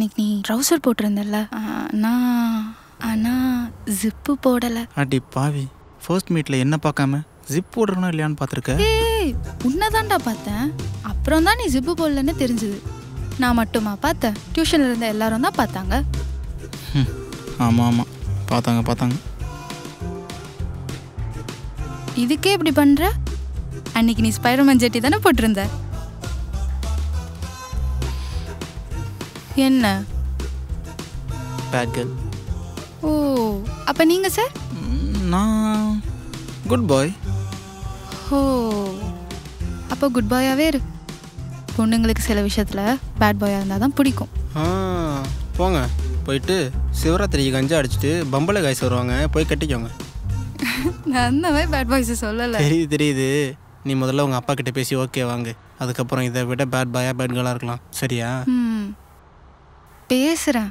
இன்னைக்கு நீ ட்ரௌசர் போட்டிருந்தல்ல, ஆனால் ஜிப்பு போடலை. அடி பாவி, ஃபர்ஸ்ட் மீட்டில் என்ன பார்க்காம ஜிப் போடுறனா இல்லையான்னு பார்த்துருக்க. ஏய், உன்னதான்டா பார்த்தேன். அப்புறம் தான் நீ ஜிப்பு போடலன்னு தெரிஞ்சுது. நான் மட்டுமா பார்த்தேன்? டியூஷனில் இருந்த எல்லாரும் தான் பார்த்தாங்க. ஆமாம் ஆமாம், பார்த்தாங்க. இதுக்கே இப்படி பண்ணுற? அன்னைக்கு நீ ஸ்பைடர்மேன் ஜெட்டி தானே போட்டிருந்த. என்ன பேட் கேர்ள்? ஓ, அப்போ நீங்கள் சார்? நான் குட் பாய். ஓ, அப்போ குட் பாயாகவே இரு. பொண்ணுங்களுக்கு சில விஷயத்தில் பேட் பாயாக இருந்தால் தான் பிடிக்கும். போங்க, போயிட்டு சிவராத்திரிக்கு கஞ்சா அடிச்சுட்டு பம்பளை காய்ச்சி வருவாங்க, போய் கட்டிக்கோங்க. நான் அந்த மாதிரி பேட் பாய்ஸை சொல்லலை. தெரியுது. நீ முதல்ல உங்கள் அப்பா கிட்ட பேசி ஓகே வாங்க, அதுக்கப்புறம் இதை விட பேட் பாயா பேட் கேர்ளாக இருக்கலாம், சரியா? பேசுகிறேன்.